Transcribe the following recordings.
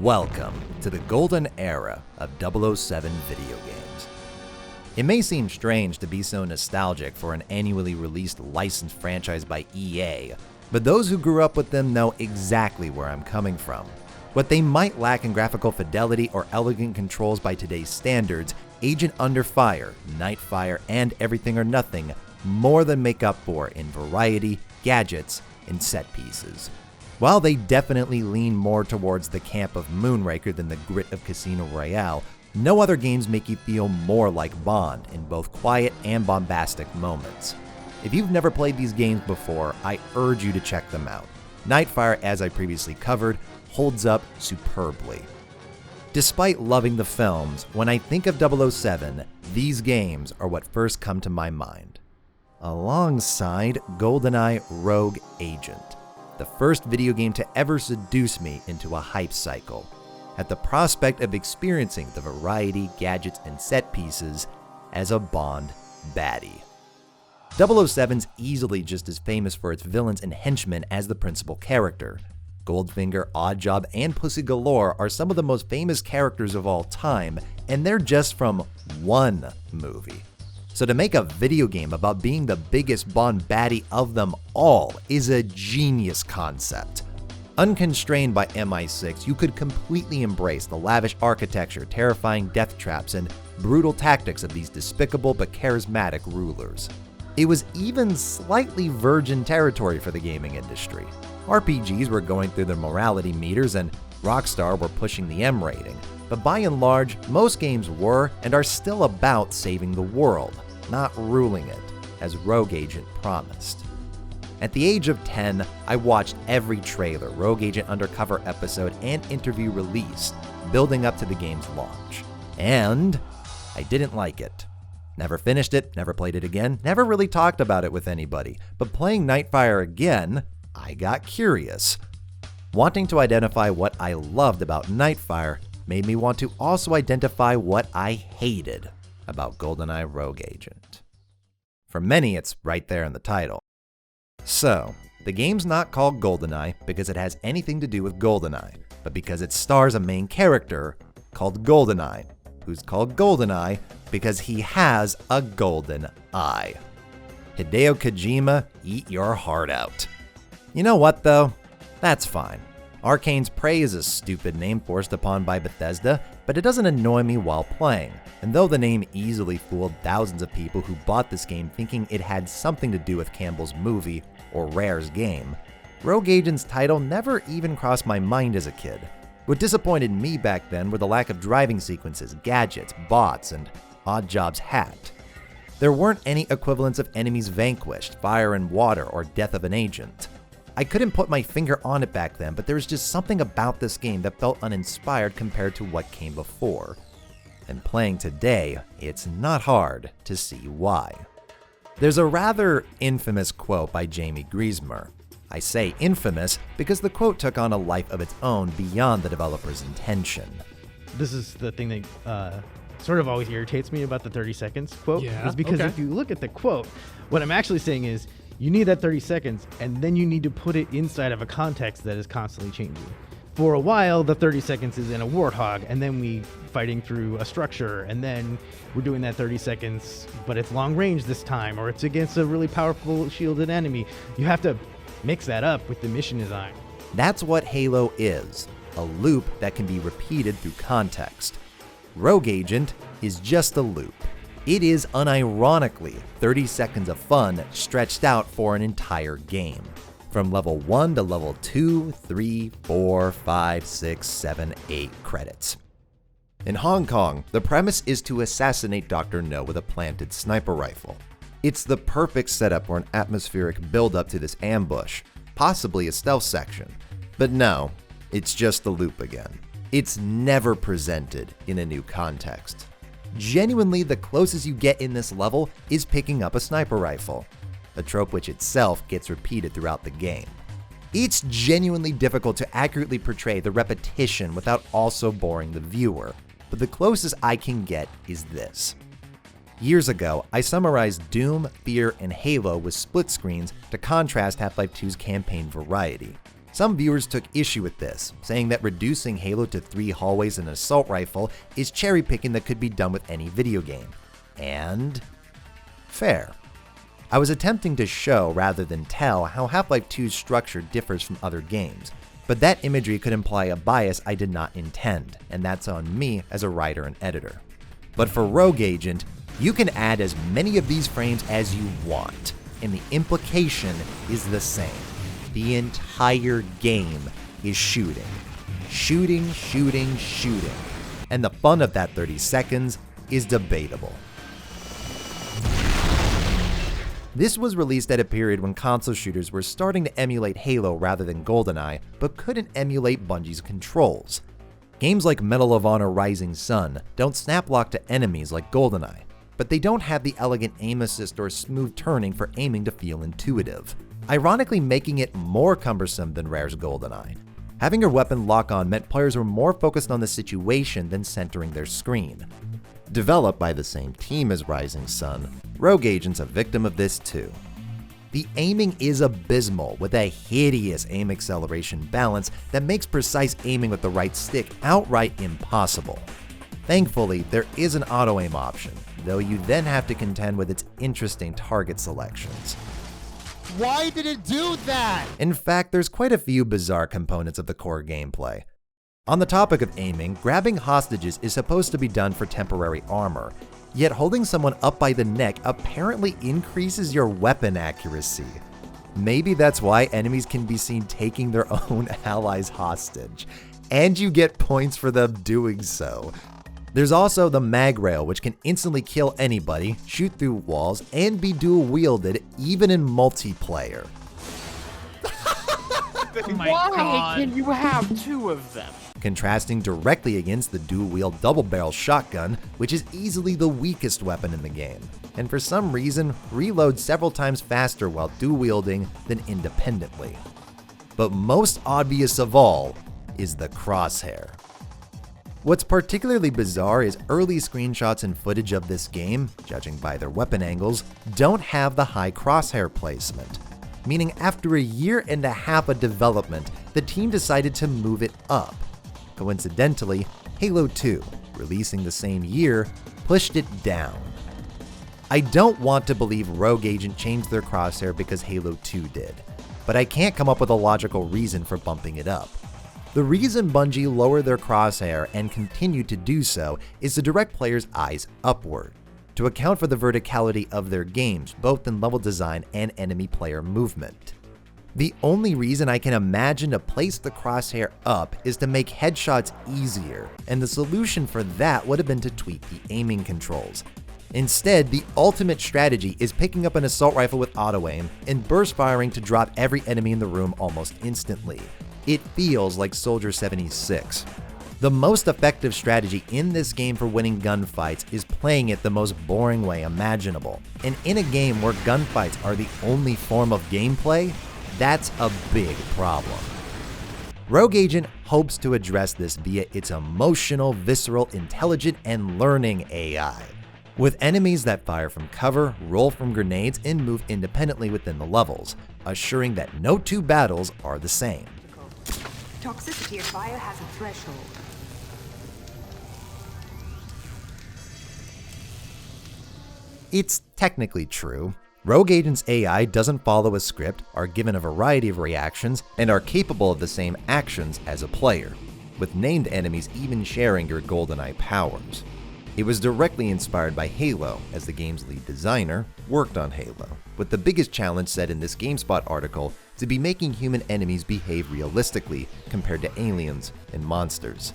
Welcome to the golden era of 007 video games. It may seem strange to be so nostalgic for an annually released licensed franchise by EA, but those who grew up with them know exactly where I'm coming from. What they might lack in graphical fidelity or elegant controls by today's standards, Agent Under Fire, Nightfire, and Everything or Nothing more than make up for in variety, gadgets, and set pieces. While they definitely lean more towards the camp of Moonraker than the grit of Casino Royale, no other games make you feel more like Bond in both quiet and bombastic moments. If you've never played these games before, I urge you to check them out. Nightfire, as I previously covered, holds up superbly. Despite loving the films, when I think of 007, these games are what first come to my mind. Alongside Goldeneye Rogue Agent, the first video game to ever seduce me into a hype cycle, at the prospect of experiencing the variety, gadgets, and set pieces as a Bond baddie. 007's easily just as famous for its villains and henchmen as the principal character. Goldfinger, Oddjob, and Pussy Galore are some of the most famous characters of all time, and they're just from one movie. So to make a video game about being the biggest Bond baddie of them all is a genius concept. Unconstrained by MI6, you could completely embrace the lavish architecture, terrifying death traps, and brutal tactics of these despicable but charismatic rulers. It was even slightly virgin territory for the gaming industry. RPGs were going through their morality meters and Rockstar were pushing the M rating, but by and large, most games were and are still about saving the world, not ruling it, as Rogue Agent promised. At the age of 10, I watched every trailer, Rogue Agent Undercover episode, and interview released, building up to the game's launch. And I didn't like it. Never finished it, never played it again, never really talked about it with anybody, but playing Nightfire again, I got curious. Wanting to identify what I loved about Nightfire made me want to also identify what I hated about Goldeneye Rogue Agent. For many, it's right there in the title. So, the game's not called Goldeneye because it has anything to do with Goldeneye, but because it stars a main character called Goldeneye, who's called Goldeneye because he has a golden eye. Hideo Kojima, eat your heart out. You know what though? That's fine. Arcane's Prey is a stupid name forced upon by Bethesda, but it doesn't annoy me while playing. And though the name easily fooled thousands of people who bought this game thinking it had something to do with Campbell's movie or Rare's game, Rogue Agent's title never even crossed my mind as a kid. What disappointed me back then were the lack of driving sequences, gadgets, bots, and Oddjob's hat. There weren't any equivalents of enemies vanquished, fire and water, or death of an agent. I couldn't put my finger on it back then, but there was just something about this game that felt uninspired compared to what came before. And playing today, it's not hard to see why. There's a rather infamous quote by Jamie Griesmer. I say infamous because the quote took on a life of its own beyond the developer's intention. This is the thing that sort of always irritates me about the 30 seconds quote. Is because if you look at the quote, what I'm actually saying is you need that 30 seconds and then you need to put it inside of a context that is constantly changing. For a while, the 30 seconds is in a warthog, and then we fighting through a structure, and then we're doing that 30 seconds, but it's long range this time, or it's against a really powerful shielded enemy. You have to mix that up with the mission design. That's what Halo is, a loop that can be repeated through context. Rogue Agent is just a loop. It is unironically 30 seconds of fun stretched out for an entire game. From level 1 to level 2, 3, 4, 5, 6, 7, 8 credits. In Hong Kong, the premise is to assassinate Dr. No with a planted sniper rifle. It's the perfect setup for an atmospheric build-up to this ambush, possibly a stealth section. But no, it's just the loop again. It's never presented in a new context. Genuinely, the closest you get in this level is picking up a sniper rifle, a trope which itself gets repeated throughout the game. It's genuinely difficult to accurately portray the repetition without also boring the viewer, but the closest I can get is this. Years ago, I summarized Doom, F.E.A.R, and Halo with split screens to contrast Half-Life 2's campaign variety. Some viewers took issue with this, saying that reducing Halo to 3 hallways and an assault rifle is cherry picking that could be done with any video game. And fair. I was attempting to show rather than tell how Half-Life 2's structure differs from other games, but that imagery could imply a bias I did not intend, and that's on me as a writer and editor. But for Rogue Agent, you can add as many of these frames as you want, and the implication is the same. The entire game is shooting. Shooting, shooting, shooting. And the fun of that 30 seconds is debatable. This was released at a period when console shooters were starting to emulate Halo rather than Goldeneye, but couldn't emulate Bungie's controls. Games like Medal of Honor Rising Sun don't snap lock to enemies like Goldeneye, but they don't have the elegant aim assist or smooth turning for aiming to feel intuitive, ironically making it more cumbersome than Rare's Goldeneye. Having your weapon lock on meant players were more focused on the situation than centering their screen. Developed by the same team as Rising Sun, Rogue Agent's a victim of this too. The aiming is abysmal, with a hideous aim acceleration balance that makes precise aiming with the right stick outright impossible. Thankfully, there is an auto-aim option, though you then have to contend with its interesting target selections. Why did it do that? In fact, there's quite a few bizarre components of the core gameplay. On the topic of aiming, grabbing hostages is supposed to be done for temporary armor, yet holding someone up by the neck apparently increases your weapon accuracy. Maybe that's why enemies can be seen taking their own allies hostage, and you get points for them doing so. There's also the mag rail, which can instantly kill anybody, shoot through walls, and be dual-wielded even in multiplayer. Oh my Why God. can you have two of them? Contrasting directly against the dual-wield double-barrel shotgun, which is easily the weakest weapon in the game, and for some reason reloads several times faster while dual-wielding than independently. But most obvious of all is the crosshair. What's particularly bizarre is early screenshots and footage of this game, judging by their weapon angles, don't have the high crosshair placement, meaning after a year and a half of development, the team decided to move it up. Coincidentally, Halo 2, releasing the same year, pushed it down. I don't want to believe Rogue Agent changed their crosshair because Halo 2 did, but I can't come up with a logical reason for bumping it up. The reason Bungie lowered their crosshair and continued to do so is to direct players' eyes upward, to account for the verticality of their games, both in level design and enemy player movement. The only reason I can imagine to place the crosshair up is to make headshots easier, and the solution for that would have been to tweak the aiming controls. Instead, the ultimate strategy is picking up an assault rifle with auto-aim and burst firing to drop every enemy in the room almost instantly. It feels like Soldier 76. The most effective strategy in this game for winning gunfights is playing it the most boring way imaginable. And in a game where gunfights are the only form of gameplay, that's a big problem. Rogue Agent hopes to address this via its emotional, visceral, intelligent, and learning AI, with enemies that fire from cover, roll from grenades, and move independently within the levels, assuring that no two battles are the same. Toxicity of fire has a threshold. It's technically true. Rogue Agent's AI doesn't follow a script, are given a variety of reactions, and are capable of the same actions as a player, with named enemies even sharing your Goldeneye powers. It was directly inspired by Halo, as the game's lead designer worked on Halo, with the biggest challenge said in this GameSpot article to be making human enemies behave realistically compared to aliens and monsters.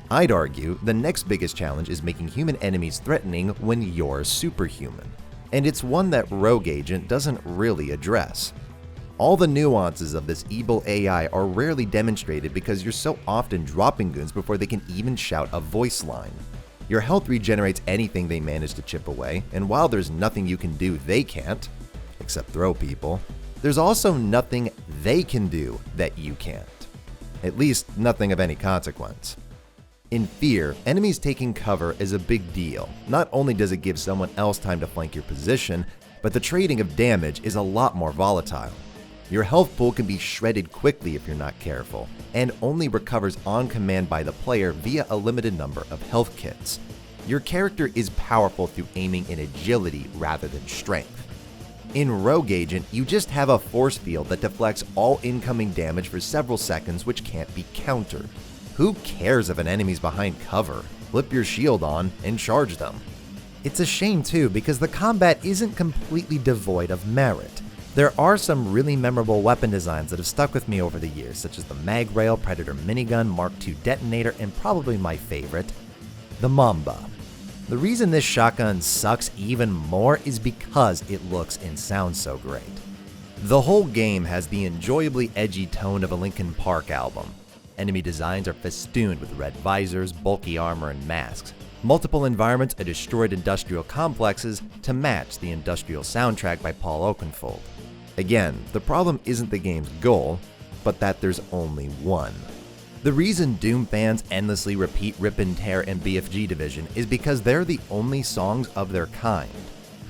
I'd argue the next biggest challenge is making human enemies threatening when you're superhuman. And it's one that Rogue Agent doesn't really address. All the nuances of this evil AI are rarely demonstrated because you're so often dropping goons before they can even shout a voice line. Your health regenerates anything they manage to chip away, and while there's nothing you can do they can't, except throw people, there's also nothing they can do that you can't. At least, nothing of any consequence. In F.E.A.R, enemies taking cover is a big deal. Not only does it give someone else time to flank your position, but the trading of damage is a lot more volatile. Your health pool can be shredded quickly if you're not careful, and only recovers on command by the player via a limited number of health kits. Your character is powerful through aiming in agility rather than strength. In Rogue Agent, you just have a force field that deflects all incoming damage for several seconds, which can't be countered. Who cares if an enemy's behind cover? Flip your shield on and charge them. It's a shame too, because the combat isn't completely devoid of merit. There are some really memorable weapon designs that have stuck with me over the years, such as the Mag Rail, Predator Minigun, Mark II Detonator, and probably my favorite, the Mamba. The reason this shotgun sucks even more is because it looks and sounds so great. The whole game has the enjoyably edgy tone of a Linkin Park album. Enemy designs are festooned with red visors, bulky armor, and masks. Multiple environments are destroyed industrial complexes to match the industrial soundtrack by Paul Oakenfold. Again, the problem isn't the game's goal, but that there's only one. The reason Doom fans endlessly repeat Rip and Tear and BFG Division is because they're the only songs of their kind.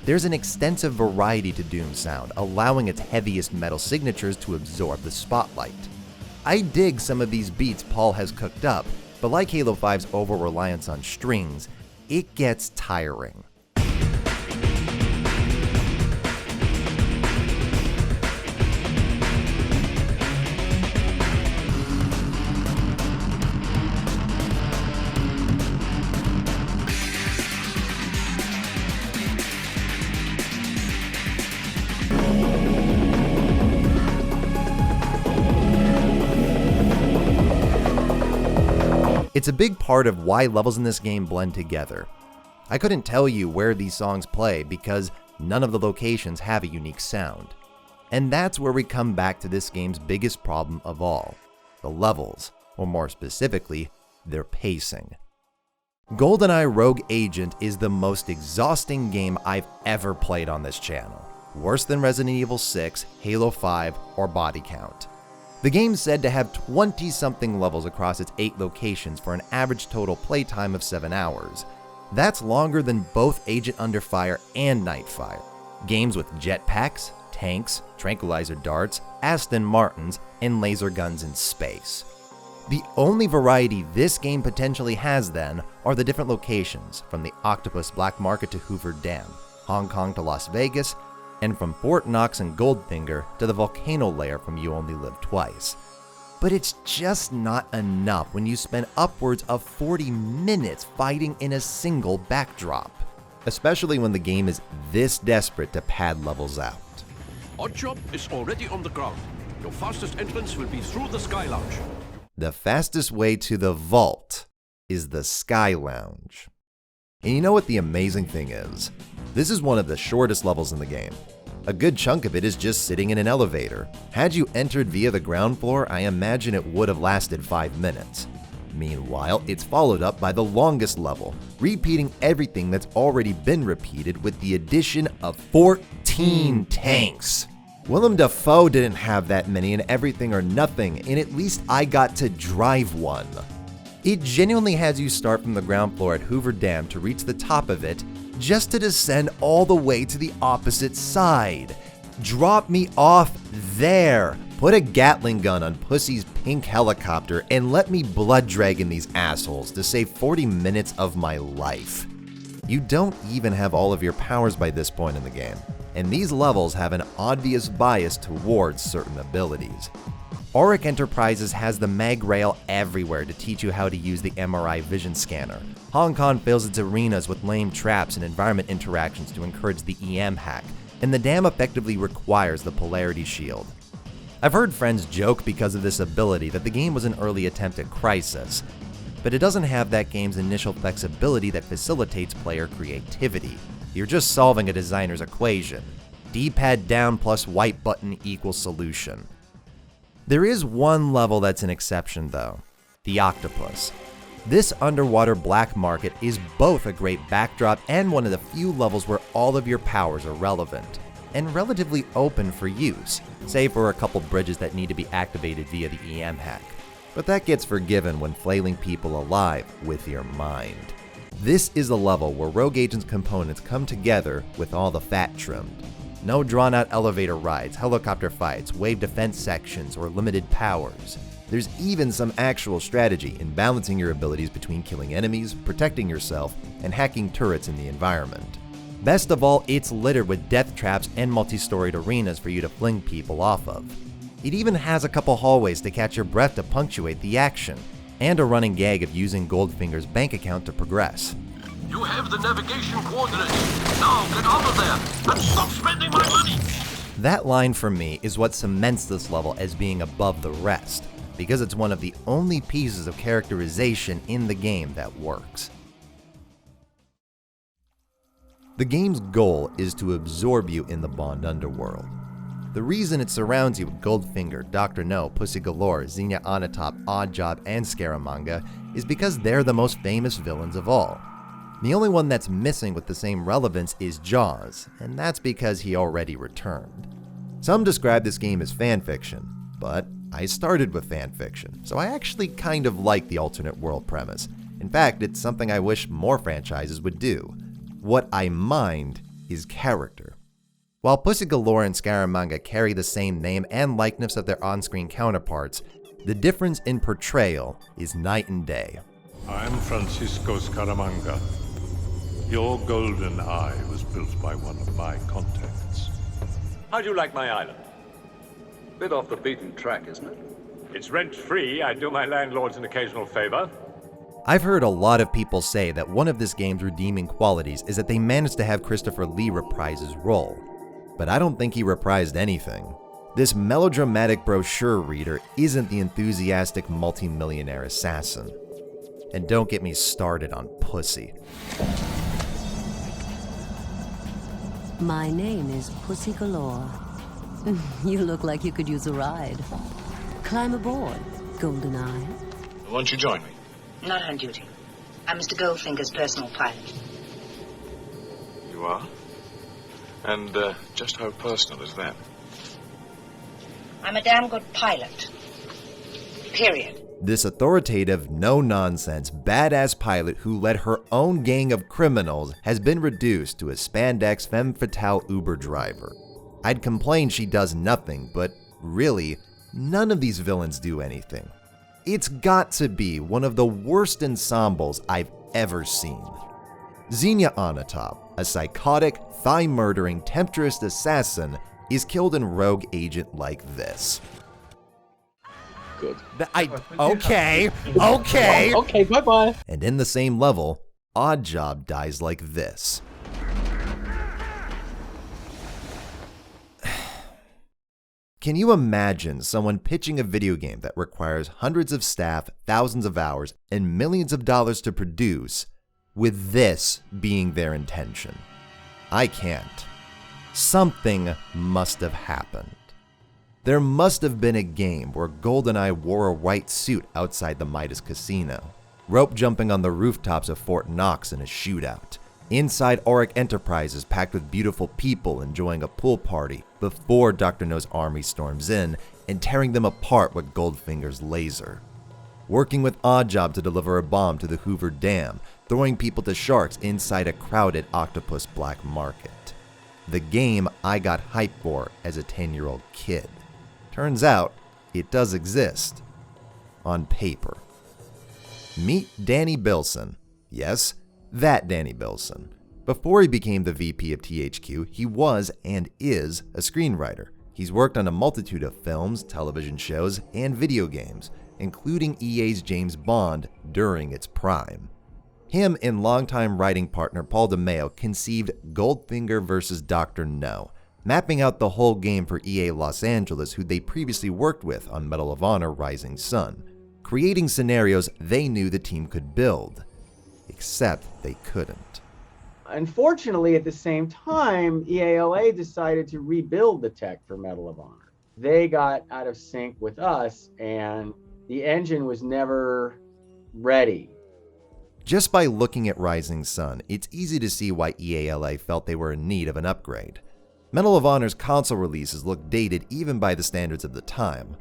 There's an extensive variety to Doom's sound, allowing its heaviest metal signatures to absorb the spotlight. I dig some of these beats Paul has cooked up, but like Halo 5's over-reliance on strings, it gets tiring. It's a big part of why levels in this game blend together. I couldn't tell you where these songs play because none of the locations have a unique sound. And that's where we come back to this game's biggest problem of all, the levels, or more specifically, their pacing. Goldeneye Rogue Agent is the most exhausting game I've ever played on this channel, worse than Resident Evil 6, Halo 5, or Body Count. The game's said to have 20-something levels across its 8 locations for an average total playtime of 7 hours. That's longer than both Agent Under Fire and Nightfire. Games with jetpacks, tanks, tranquilizer darts, Aston Martins, and laser guns in space. The only variety this game potentially has then are the different locations, from the Octopus Black Market to Hoover Dam, Hong Kong to Las Vegas, and from Fort Knox and Goldfinger to the volcano lair from You Only Live Twice. But it's just not enough when you spend upwards of 40 minutes fighting in a single backdrop, especially when the game is this desperate to pad levels out. Oddjob is already on the ground. Your fastest entrance will be through the Sky Lounge. The fastest way to the vault is the Sky Lounge. And you know what the amazing thing is? This is one of the shortest levels in the game. A good chunk of it is just sitting in an elevator. Had you entered via the ground floor, I imagine it would have lasted 5 minutes. Meanwhile, it's followed up by the longest level, repeating everything that's already been repeated with the addition of 14 tanks. Willem Dafoe didn't have that many in Everything or Nothing, and at least I got to drive one. It genuinely has you start from the ground floor at Hoover Dam to reach the top of it, just to descend all the way to the opposite side. Drop me off there. Put a Gatling gun on Pussy's pink helicopter and let me blood dragon these assholes to save 40 minutes of my life. You don't even have all of your powers by this point in the game, and these levels have an obvious bias towards certain abilities. Auric Enterprises has the Mag Rail everywhere to teach you how to use the MRI vision scanner. Hong Kong fills its arenas with lame traps and environment interactions to encourage the EM hack, and the dam effectively requires the polarity shield. I've heard friends joke because of this ability that the game was an early attempt at Crysis, but it doesn't have that game's initial flexibility that facilitates player creativity. You're just solving a designer's equation. D-pad down plus white button equals solution. There is one level that's an exception though, the Octopus. This underwater black market is both a great backdrop and one of the few levels where all of your powers are relevant, and relatively open for use, save for a couple bridges that need to be activated via the EM hack. But that gets forgiven when flailing people alive with your mind. This is a level where Rogue Agent's components come together with all the fat trimmed. No drawn-out elevator rides, helicopter fights, wave defense sections, or limited powers. There's even some actual strategy in balancing your abilities between killing enemies, protecting yourself, and hacking turrets in the environment. Best of all, it's littered with death traps and multi-storied arenas for you to fling people off of. It even has a couple hallways to catch your breath to punctuate the action, and a running gag of using Goldfinger's bank account to progress. You have the navigation coordinates. Now get out of there and stop spending my money! That line for me is what cements this level as being above the rest, because it's one of the only pieces of characterization in the game that works. The game's goal is to absorb you in the Bond underworld. The reason it surrounds you with Goldfinger, Dr. No, Pussy Galore, Xenia Onatopp, Oddjob, and Scaramanga is because they're the most famous villains of all. The only one that's missing with the same relevance is Jaws, and that's because he already returned. Some describe this game as fanfiction, but I started with fanfiction, so I actually kind of like the alternate world premise. In fact, it's something I wish more franchises would do. What I mind is character. While Pussy Galore and Scaramanga carry the same name and likeness of their on-screen counterparts, the difference in portrayal is night and day. I'm Francisco Scaramanga. Your Goldeneye was built by one of my contacts. How do you like my island? Bit off the beaten track, isn't it? It's rent-free. I do my landlords an occasional favor. I've heard a lot of people say that one of this game's redeeming qualities is that they managed to have Christopher Lee reprise his role. But I don't think he reprised anything. This melodramatic brochure reader isn't the enthusiastic multimillionaire assassin. And don't get me started on Pussy. My name is Pussy Galore. You look like you could use a ride. Climb aboard, Goldeneye. Won't you join me? Not on duty. I'm Mr. Goldfinger's personal pilot. You are? And just how personal is that? I'm a damn good pilot. Period. This authoritative, no-nonsense, badass pilot who led her own gang of criminals has been reduced to a spandex femme fatale Uber driver. I'd complain she does nothing, but really, none of these villains do anything. It's got to be one of the worst ensembles I've ever seen. Xenia Onatopp, a psychotic, thigh-murdering, temptress assassin, is killed in rogue agent like this. Good. Okay. Okay, bye-bye. And in the same level, Oddjob dies like this. Can you imagine someone pitching a video game that requires hundreds of staff, thousands of hours, and millions of dollars to produce, with this being their intention? I can't. Something must have happened. There must have been a game where Goldeneye wore a white suit outside the Midas Casino, rope jumping on the rooftops of Fort Knox in a shootout, inside Auric Enterprises packed with beautiful people enjoying a pool party before Dr. No's army storms in and tearing them apart with Goldfinger's laser. Working with Oddjob to deliver a bomb to the Hoover Dam, throwing people to sharks inside a crowded octopus black market. The game I got hyped for as a 10-year-old kid. Turns out, it does exist. On paper. Meet Danny Bilson. Yes, that Danny Bilson. Before he became the VP of THQ, he was and is a screenwriter. He's worked on a multitude of films, television shows, and video games, including EA's James Bond during its prime. Him and longtime writing partner Paul DeMeo conceived Goldfinger vs. Dr. No, mapping out the whole game for EA Los Angeles, who they previously worked with on Medal of Honor Rising Sun, creating scenarios they knew the team could build. Except they couldn't. Unfortunately, at the same time, EALA decided to rebuild the tech for Medal of Honor. They got out of sync with us, and the engine was never ready. Just by looking at Rising Sun, it's easy to see why EALA felt they were in need of an upgrade. Medal of Honor's console releases look dated even by the standards of the time.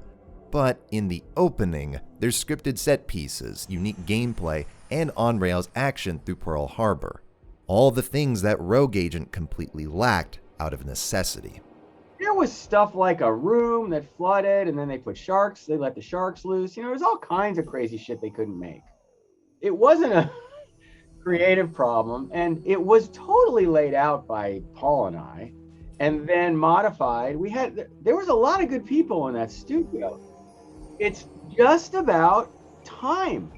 But in the opening, there's scripted set pieces, unique gameplay, and on-rails action through Pearl Harbor. All the things that Rogue Agent completely lacked out of necessity. There was stuff like a room that flooded, and then they let the sharks loose. There was all kinds of crazy shit they couldn't make. It wasn't a creative problem, and it was totally laid out by Paul and I, and then modified. There was a lot of good people in that studio. It's just about time.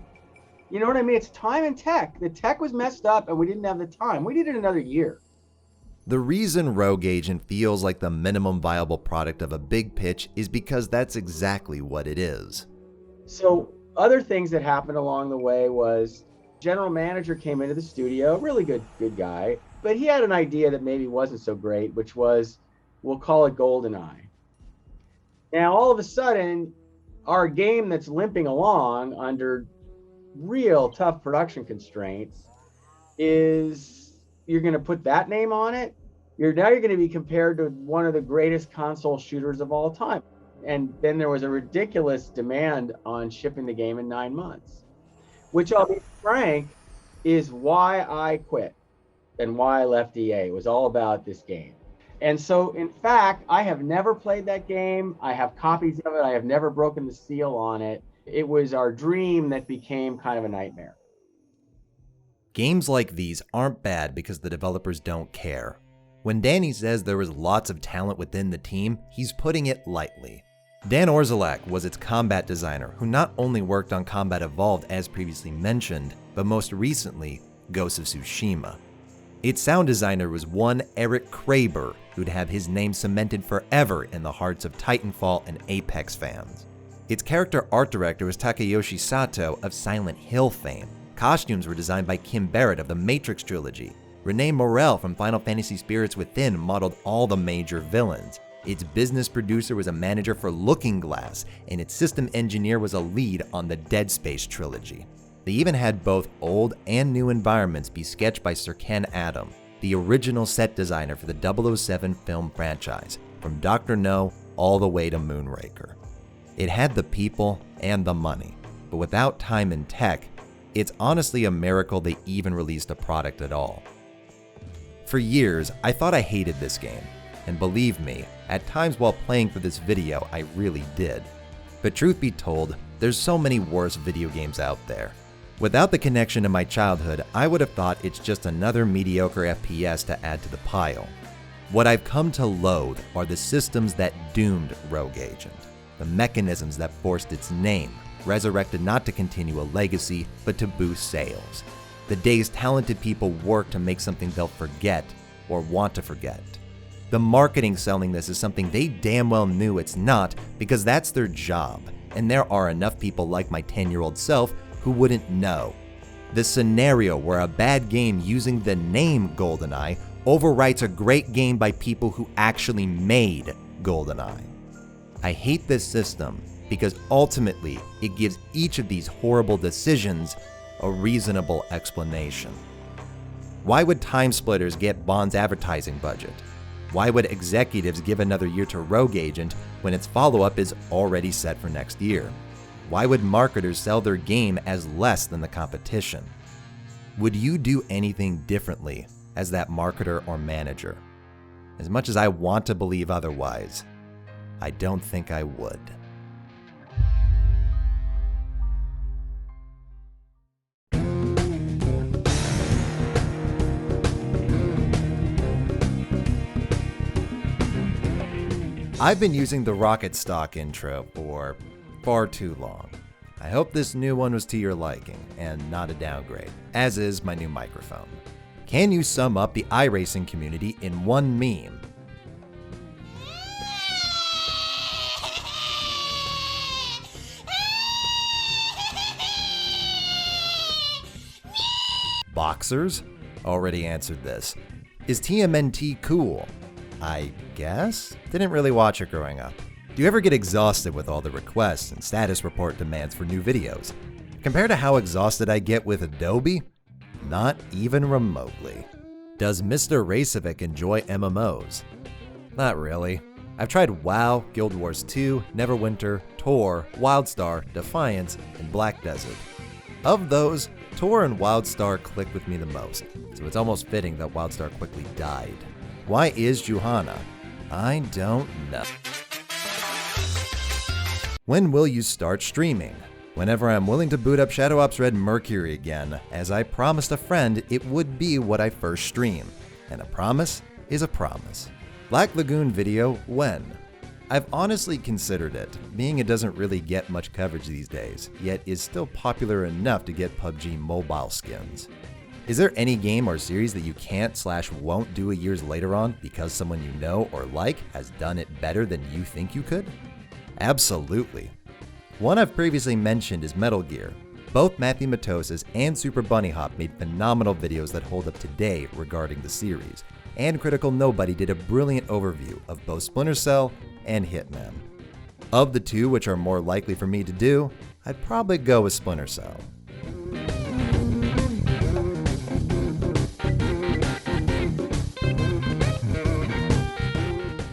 You know what I mean? It's time and tech. The tech was messed up, and we didn't have the time. We needed another year. The reason Rogue Agent feels like the minimum viable product of a big pitch is because that's exactly what it is. So other things that happened along the way was general manager came into the studio, really good guy, but he had an idea that maybe wasn't so great, which was, we'll call it Goldeneye. Now, all of a sudden, our game that's limping along under real tough production constraints is, you're going to put that name on it. You're going to be compared to one of the greatest console shooters of all time. And then there was a ridiculous demand on shipping the game in 9 months, which, I'll be frank, is why I quit and why I left EA. It was all about this game. And so, in fact, I have never played that game. I have copies of it. I have never broken the seal on it. It was our dream that became kind of a nightmare. Games like these aren't bad because the developers don't care. When Danny says there was lots of talent within the team, he's putting it lightly. Dan Orzelak was its combat designer, who not only worked on Combat Evolved as previously mentioned, but most recently, Ghost of Tsushima. Its sound designer was one Eric Kraber, who'd have his name cemented forever in the hearts of Titanfall and Apex fans. Its character art director was Takayoshi Sato of Silent Hill fame. Costumes were designed by Kim Barrett of the Matrix trilogy. Renee Morel from Final Fantasy Spirits Within modeled all the major villains. Its business producer was a manager for Looking Glass, and its system engineer was a lead on the Dead Space trilogy. They even had both old and new environments be sketched by Sir Ken Adam, the original set designer for the 007 film franchise, from Dr. No all the way to Moonraker. It had the people and the money, but without time and tech, it's honestly a miracle they even released a product at all. For years, I thought I hated this game, and believe me, at times while playing for this video, I really did. But truth be told, there's so many worse video games out there. Without the connection to my childhood, I would have thought it's just another mediocre FPS to add to the pile. What I've come to loathe are the systems that doomed Rogue Agent, the mechanisms that forced its name, resurrected not to continue a legacy, but to boost sales. The days talented people work to make something they'll forget or want to forget. The marketing selling this is something they damn well knew it's not, because that's their job, and there are enough people like my 10-year-old self who wouldn't know. The scenario where a bad game using the name Goldeneye overwrites a great game by people who actually made Goldeneye. I hate this system because ultimately it gives each of these horrible decisions a reasonable explanation. Why would Time Splitters get Bond's advertising budget? Why would executives give another year to Rogue Agent when its follow-up is already set for next year? Why would marketers sell their game as less than the competition? Would you do anything differently as that marketer or manager? As much as I want to believe otherwise, I don't think I would. I've been using the Rocket Stock intro for far too long. I hope this new one was to your liking and not a downgrade, as is my new microphone. Can you sum up the iRacing community in one meme? Boxers? Already answered this. Is TMNT cool? I guess? Didn't really watch it growing up. Do you ever get exhausted with all the requests and status report demands for new videos? Compared to how exhausted I get with Adobe? Not even remotely. Does Mr. Raycevick enjoy MMOs? Not really. I've tried WoW, Guild Wars 2, Neverwinter, Tor, WildStar, Defiance, and Black Desert. Of those, Tor and WildStar clicked with me the most, so it's almost fitting that WildStar quickly died. Why is Juhana? I don't know. When will you start streaming? Whenever I'm willing to boot up Shadow Ops Red Mercury again, as I promised a friend it would be what I first stream. And a promise is a promise. Black Lagoon video, when? I've honestly considered it, being it doesn't really get much coverage these days, yet is still popular enough to get PUBG mobile skins. Is there any game or series that you can't/won't do a years later on because someone you know or like has done it better than you think you could? Absolutely. One I've previously mentioned is Metal Gear. Both Matthew Matosas and Super Bunny Hop made phenomenal videos that hold up today regarding the series, and Critical Nobody did a brilliant overview of both Splinter Cell and Hitman. Of the two which are more likely for me to do, I'd probably go with Splinter Cell.